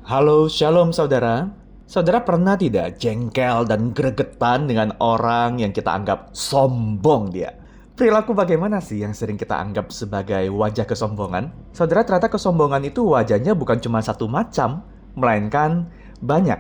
Halo, shalom saudara. Saudara pernah tidak jengkel dan gregetan dengan orang yang kita anggap sombong dia? Perilaku bagaimana sih yang sering kita anggap sebagai wajah kesombongan? Saudara, ternyata kesombongan itu wajahnya bukan cuma satu macam, melainkan banyak.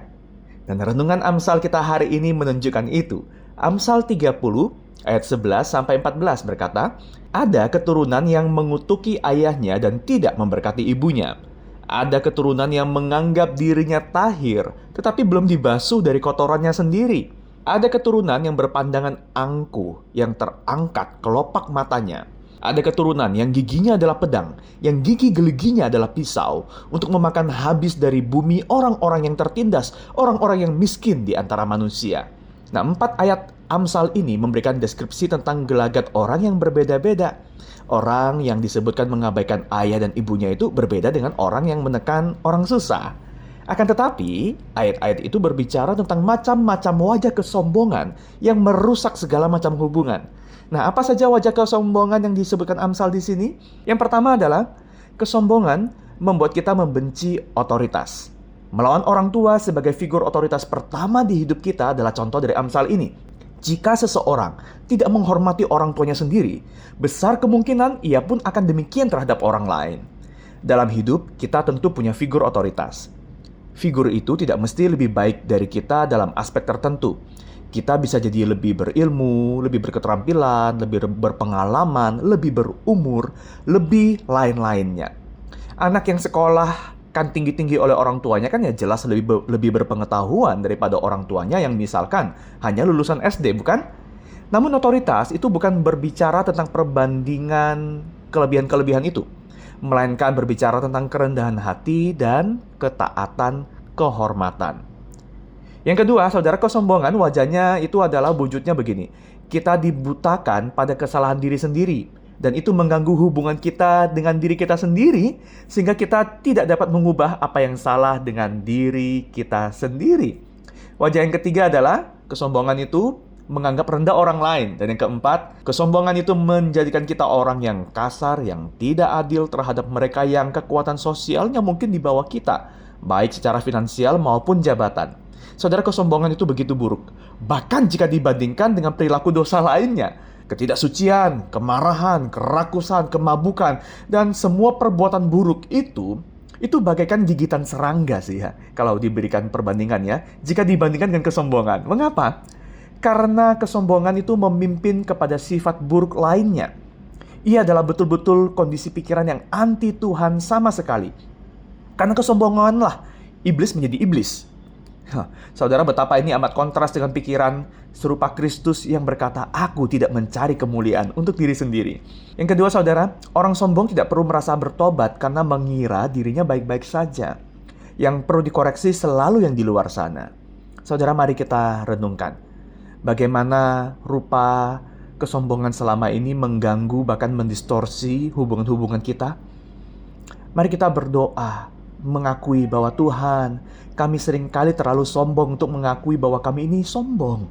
Dan renungan Amsal kita hari ini menunjukkan itu. Amsal 30 ayat 11 sampai 14 berkata, "Ada keturunan yang mengutuki ayahnya dan tidak memberkati ibunya. Ada keturunan yang menganggap dirinya tahir, tetapi belum dibasuh dari kotorannya sendiri. Ada keturunan yang berpandangan angkuh, yang terangkat kelopak matanya. Ada keturunan yang giginya adalah pedang, yang gigi geliginya adalah pisau, untuk memakan habis dari bumi orang-orang yang tertindas, orang-orang yang miskin di antara manusia." Nah, 4 ayat Amsal ini memberikan deskripsi tentang gelagat orang yang berbeda-beda. Orang yang disebutkan mengabaikan ayah dan ibunya itu berbeda dengan orang yang menekan orang susah. Akan tetapi, ayat-ayat itu berbicara tentang macam-macam wajah kesombongan yang merusak segala macam hubungan. Nah, apa saja wajah kesombongan yang disebutkan Amsal di sini? Yang pertama adalah kesombongan membuat kita membenci otoritas. Melawan orang tua sebagai figur otoritas pertama di hidup kita adalah contoh dari Amsal ini. Jika seseorang tidak menghormati orang tuanya sendiri, besar kemungkinan ia pun akan demikian terhadap orang lain. Dalam hidup, kita tentu punya figur otoritas. Figur itu tidak mesti lebih baik dari kita dalam aspek tertentu. Kita bisa jadi lebih berilmu, lebih berketerampilan, lebih berpengalaman, lebih berumur, lebih lain-lainnya. Anak yang sekolah kan tinggi-tinggi oleh orang tuanya kan ya jelas lebih berpengetahuan daripada orang tuanya yang misalkan hanya lulusan SD, bukan? Namun otoritas itu bukan berbicara tentang perbandingan kelebihan-kelebihan itu, melainkan berbicara tentang kerendahan hati dan ketaatan kehormatan. Yang kedua, saudara, kesombongan wajahnya itu adalah wujudnya begini. Kita dibutakan pada kesalahan diri sendiri. Dan itu mengganggu hubungan kita dengan diri kita sendiri, sehingga kita tidak dapat mengubah apa yang salah dengan diri kita sendiri. Wajah yang ketiga adalah kesombongan itu menganggap rendah orang lain. Dan yang keempat, kesombongan itu menjadikan kita orang yang kasar, yang tidak adil terhadap mereka yang kekuatan sosialnya mungkin di bawah kita, baik secara finansial maupun jabatan. Saudara, kesombongan itu begitu buruk, bahkan jika dibandingkan dengan perilaku dosa lainnya. Ketidaksucian, kemarahan, kerakusan, kemabukan, dan semua perbuatan buruk itu bagaikan gigitan serangga sih ya, kalau diberikan perbandingannya, jika dibandingkan dengan kesombongan. Mengapa? Karena kesombongan itu memimpin kepada sifat buruk lainnya. Ia adalah betul-betul kondisi pikiran yang anti Tuhan sama sekali. Karena kesombonganlah iblis menjadi iblis. Saudara, betapa ini amat kontras dengan pikiran serupa Kristus yang berkata, "Aku tidak mencari kemuliaan untuk diri sendiri." Yang kedua, saudara, orang sombong tidak perlu merasa bertobat karena mengira dirinya baik-baik saja. Yang perlu dikoreksi selalu yang di luar sana. Saudara, mari kita renungkan bagaimana rupa kesombongan selama ini mengganggu bahkan mendistorsi hubungan-hubungan kita. Mari kita berdoa, mengakui bahwa Tuhan, kami seringkali terlalu sombong untuk mengakui bahwa kami ini sombong.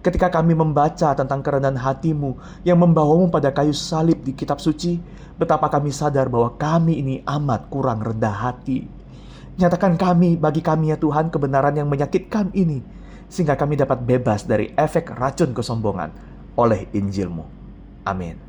Ketika kami membaca tentang kerendahan hati-Mu yang membawamu pada kayu salib di kitab suci, betapa kami sadar bahwa kami ini amat kurang rendah hati. Nyatakan bagi kami ya Tuhan kebenaran yang menyakitkan ini, sehingga kami dapat bebas dari efek racun kesombongan oleh Injil-Mu. Amin.